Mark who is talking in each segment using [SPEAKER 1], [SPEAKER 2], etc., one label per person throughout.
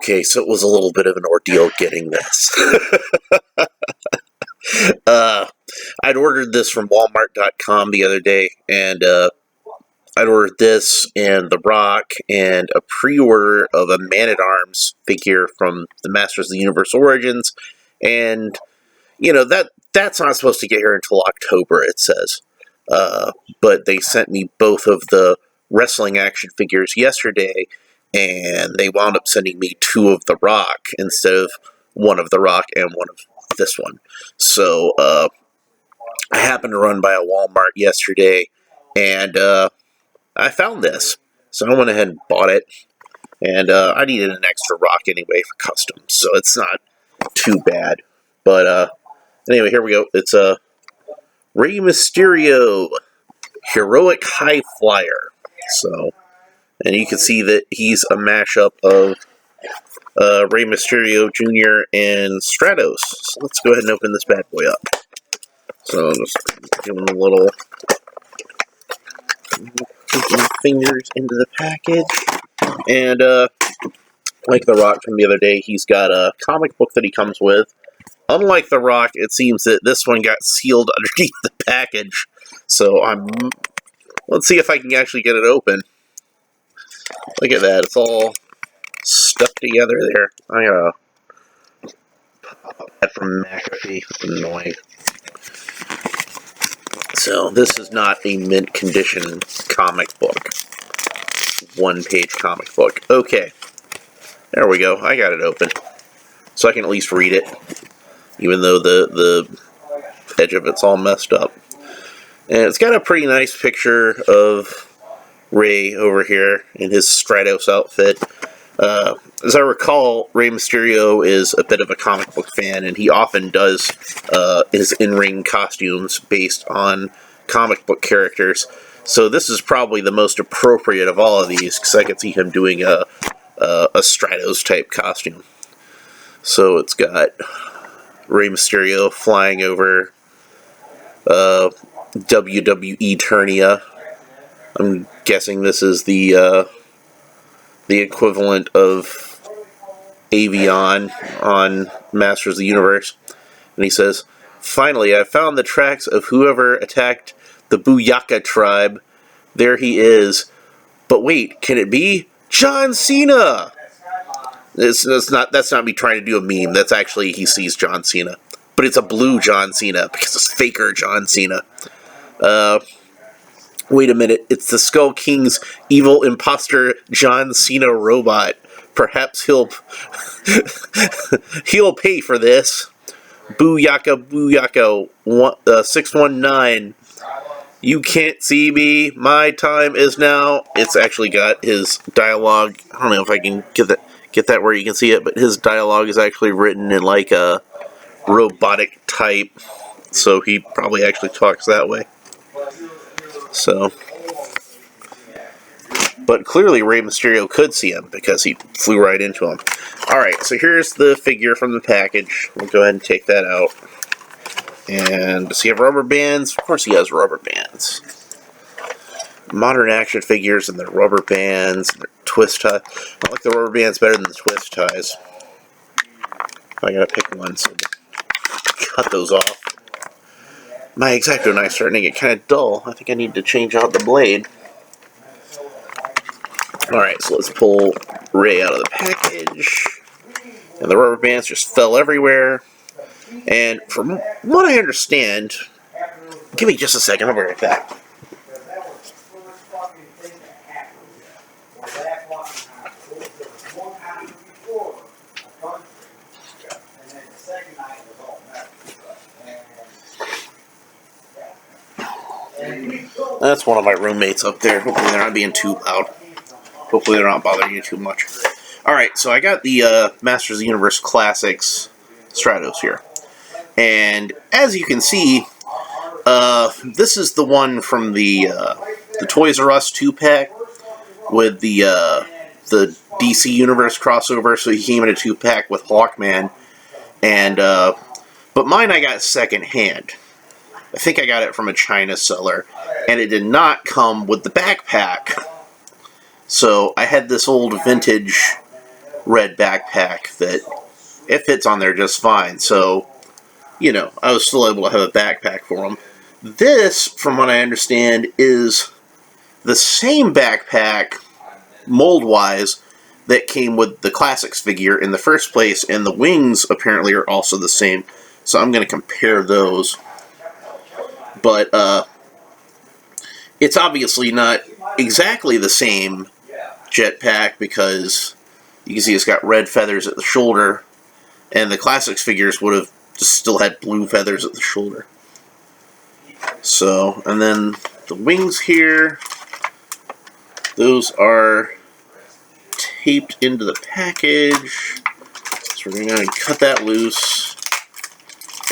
[SPEAKER 1] Okay, so it was a little bit of an ordeal getting this. I'd ordered this from Walmart.com the other day, and I'd ordered this and The Rock and a pre-order of a Man-at-Arms figure from the Masters of the Universe Origins, and, you know, that's not supposed to get here until October, it says. But they sent me both of the wrestling action figures yesterday, and they wound up sending me 2 of The Rock instead of 1 of The Rock and 1 of this one. So, I happened to run by a Walmart yesterday, and I found this. So I went ahead and bought it, and I needed an extra Rock anyway for custom, so it's not too bad. But anyway, here we go. It's a Rey Mysterio Heroic High Flyer. So, and you can see that he's a mashup of Rey Mysterio Jr. and Stratos. So let's go ahead and open this bad boy up. So just give him a little fingers into the package. And like The Rock from the other day, he's got a comic book that he comes with. Unlike The Rock, it seems that this one got sealed underneath the package. So let's see if I can actually get it open. Look at that, it's all stuck together there. I gotta pop that from McAfee. That's annoying. So this is not a mint condition comic book. 1-page comic book. Okay. There we go. I got it open. So I can at least read it. Even though the edge of it's all messed up. And it's got a pretty nice picture of Rey over here in his Stratos outfit. As I recall, Rey Mysterio is a bit of a comic book fan, and he often does his in-ring costumes based on comic book characters. So this is probably the most appropriate of all of these, because I could see him doing a Stratos-type costume. So it's got Rey Mysterio flying over WWE Eternia. I'm guessing this is the equivalent of Avion on Masters of the Universe. And he says, "Finally, I found the tracks of whoever attacked the Booyaka tribe. There he is. But wait, can it be John Cena?" That's not me trying to do a meme. That's actually, he sees John Cena. But it's a blue John Cena, because it's faker John Cena. Wait a minute, it's the Skull King's evil imposter John Cena robot. Perhaps he'll pay for this. Booyaka, booyaka, 619. You can't see me. My time is now. It's actually got his dialogue. I don't know if I can get that where you can see it, but his dialogue is actually written in like a robotic type, so he probably actually talks that way. So, but clearly Rey Mysterio could see him because he flew right into him. Alright, so here's the figure from the package. We'll go ahead and take that out. And does he have rubber bands? Of course he has rubber bands. Modern action figures and their rubber bands, and their twist ties. I like the rubber bands better than the twist ties. I gotta pick one, so cut those off. My X-Acto knife's starting to get kind of dull. I think I need to change out the blade. Alright, so let's pull Rey out of the package. And the rubber bands just fell everywhere. And from what I understand... Give me just a second, I'll be right back. That's one of my roommates up there. Hopefully they're not being too loud. Hopefully they're not bothering you too much. Alright, so I got the Masters of the Universe Classics Stratos here. And as you can see, this is the one from the Toys R Us 2-pack with the DC Universe crossover. So he came in a 2-pack with Hawkman. And, but mine I got second hand. I think I got it from a China seller, and it did not come with the backpack. So I had this old vintage red backpack that it fits on there just fine. So, you know, I was still able to have a backpack for him. This, from what I understand, is the same backpack, mold-wise, that came with the Classics figure in the first place, and the wings apparently are also the same. So I'm going to compare those. But it's obviously not exactly the same jetpack because you can see it's got red feathers at the shoulder, and the Classics figures would have just still had blue feathers at the shoulder. So, and then the wings here, those are taped into the package. So we're going to cut that loose.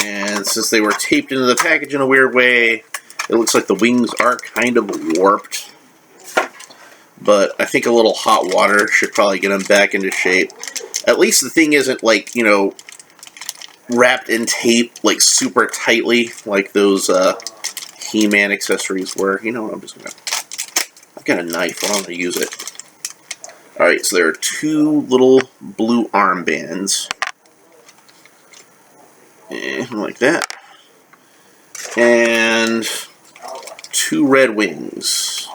[SPEAKER 1] And since they were taped into the package in a weird way, it looks like the wings are kind of warped. But I think a little hot water should probably get them back into shape. At least the thing isn't, like, you know, wrapped in tape, like, super tightly, like those He-Man accessories were. You know what, I'm just gonna... I've got a knife, I'm gonna use it. Alright, so there are two little blue armbands. And like that. And two red wings,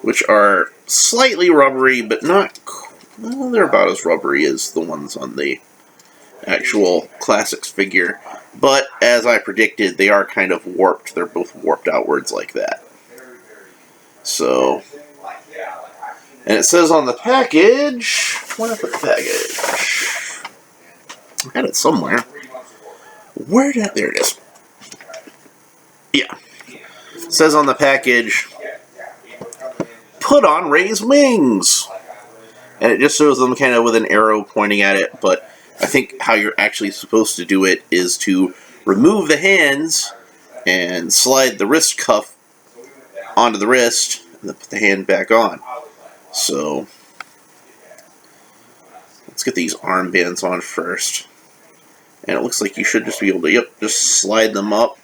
[SPEAKER 1] which are slightly rubbery, but not... Well, they're about as rubbery as the ones on the actual Classics figure. But, as I predicted, they are kind of warped. They're both warped outwards like that. So... And it says on the package... Where did I put the package? I had it somewhere. Where did I... There it is. Yeah. It says on the package... Put on Rey's wings! And it just shows them kind of with an arrow pointing at it, but I think how you're actually supposed to do it is to remove the hands and slide the wrist cuff onto the wrist, and then put the hand back on. So, let's get these armbands on first. And it looks like you should just be able to, yep, just slide them up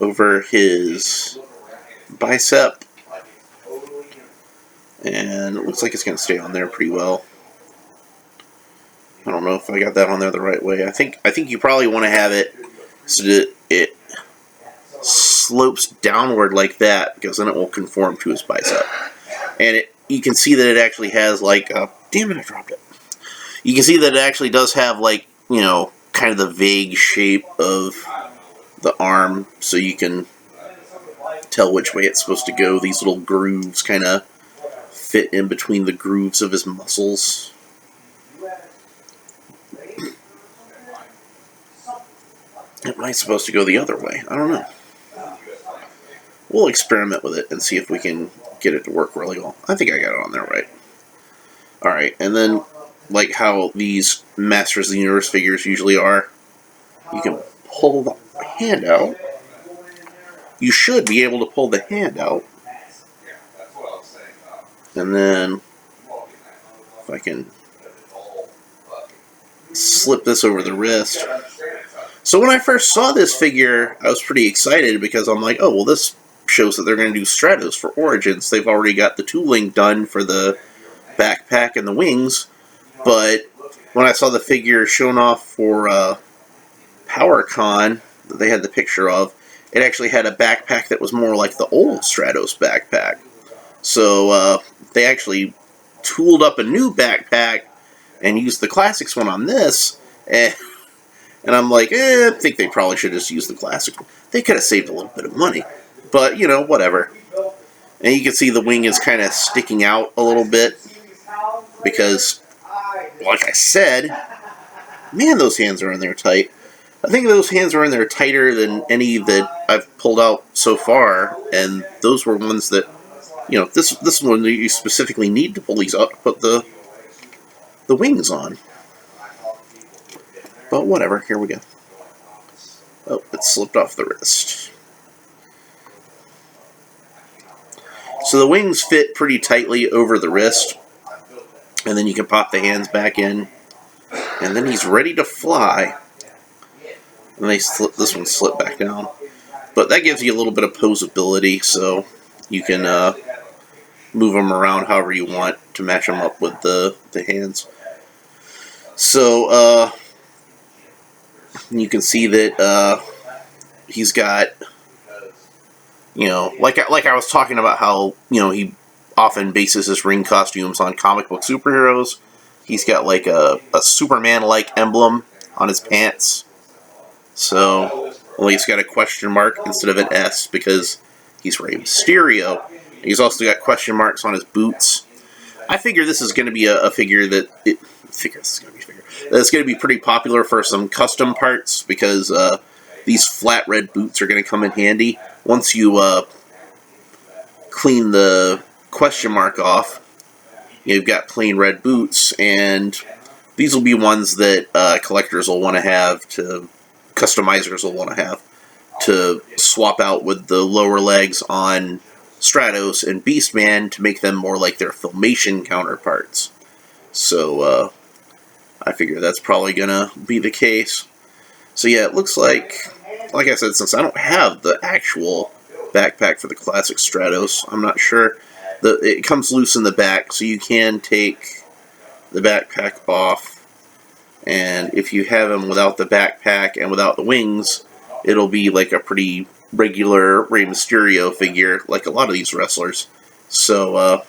[SPEAKER 1] over his bicep. And it looks like it's going to stay on there pretty well. I don't know if I got that on there the right way. I think you probably want to have it so that it slopes downward like that, because then it will conform to his bicep. And you can see that it actually has like damn it, I dropped it. You can see that it actually does have, like, you know, kind of the vague shape of the arm, so you can tell which way it's supposed to go. These little grooves kind of fit in between the grooves of his muscles. It might supposed to go the other way. I don't know. We'll experiment with it and see if we can get it to work really well. I think I got it on there right. Alright, and then, like how these Masters of the Universe figures usually are, you can pull the hand out. You should be able to pull the hand out. And then, if I can slip this over the wrist. So when I first saw this figure, I was pretty excited because I'm like, oh, well, this shows that they're going to do Stratos for Origins. They've already got the tooling done for the backpack and the wings. But when I saw the figure shown off for PowerCon that they had the picture of, it actually had a backpack that was more like the old Stratos backpack. So they actually tooled up a new backpack and used the Classics one on this. And I'm like, I think they probably should just use the Classic one. They could have saved a little bit of money. But, you know, whatever. And you can see the wing is kind of sticking out a little bit. Because, like I said, man, those hands are in there tight. I think those hands are in there tighter than any that I've pulled out so far. And those were ones that, you know, this one you specifically need to pull these out to put the wings on. But whatever, here we go. Oh, it slipped off the wrist. So the wings fit pretty tightly over the wrist. And then you can pop the hands back in. And then he's ready to fly. And this one slipped back down. But that gives you a little bit of posability, so you can move them around however you want to match them up with the hands. So, you can see that he's got, like I was talking about how, he often bases his ring costumes on comic book superheroes. He's got like a Superman-like emblem on his pants. So, well, he's got a question mark instead of an S because he's Rey Mysterio. He's also got question marks on his boots. I figure this is going to be a figure that's going to be pretty popular for some custom parts because these flat red boots are going to come in handy. Once you clean the question mark off, you've got plain red boots, and these will be ones that collectors will want to have, customizers will want to have, to swap out with the lower legs on Stratos and Beastman to make them more like their Filmation counterparts. So, I figure that's probably gonna be the case. So yeah, it looks like I said, since I don't have the actual backpack for the classic Stratos, I'm not sure. It comes loose in the back, so you can take the backpack off. And if you have him without the backpack and without the wings, it'll be like a pretty regular Rey Mysterio figure, like a lot of these wrestlers. So,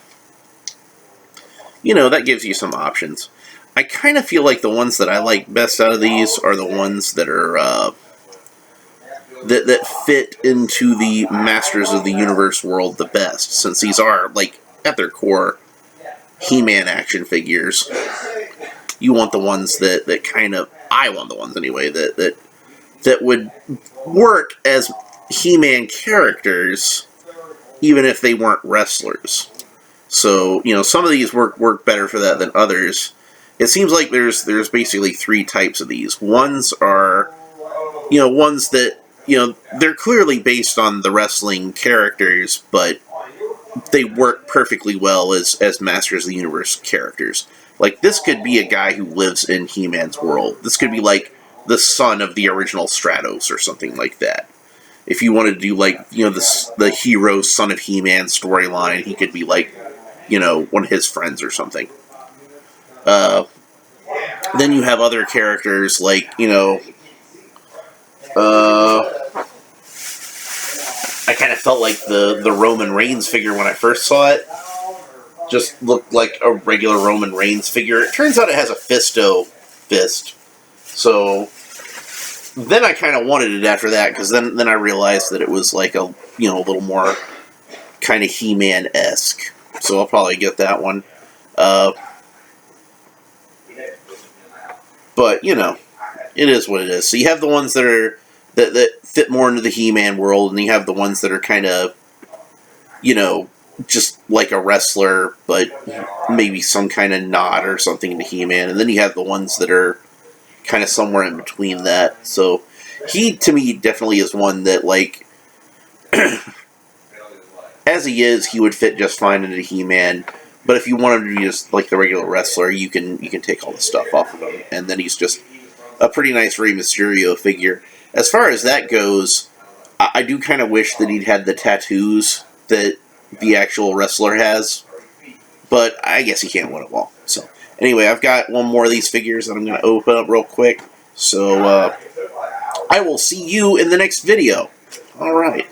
[SPEAKER 1] that gives you some options. I kind of feel like the ones that I like best out of these are the ones that are that fit into the Masters of the Universe world the best, since these are, like, at their core, He-Man action figures. You want the ones that kind of, I want the ones anyway, that would work as He-Man characters, even if they weren't wrestlers. So, some of these work better for that than others. It seems like there's basically three types of these. Ones are, ones that, they're clearly based on the wrestling characters, but they work perfectly well as Masters of the Universe characters. Like, this could be a guy who lives in He-Man's world. This could be, like, the son of the original Stratos or something like that. If you wanted to do, like, the hero son of He-Man storyline, he could be, like, one of his friends or something. Then you have other characters like, I kind of felt like the Roman Reigns figure when I first saw it. Just looked like a regular Roman Reigns figure. It turns out it has a Fisto fist. So then I kind of wanted it after that, because then I realized that it was like a little more kind of He-Man-esque. So I'll probably get that one. But, it is what it is. So you have the ones that are that fit more into the He-Man world, and you have the ones that are kind of, just like a wrestler, but maybe some kind of nod or something to He-Man. And then you have the ones that are kind of somewhere in between that. So he, to me, definitely is one that, like, as he is, he would fit just fine into He-Man. But if you want him to be just like the regular wrestler, you can take all the stuff off of him, and then he's just a pretty nice Rey Mysterio figure. As far as that goes, I do kind of wish that he'd had the tattoos that the actual wrestler has, but I guess he can't win them all. So anyway, I've got one more of these figures that I'm going to open up real quick. So I will see you in the next video. All right.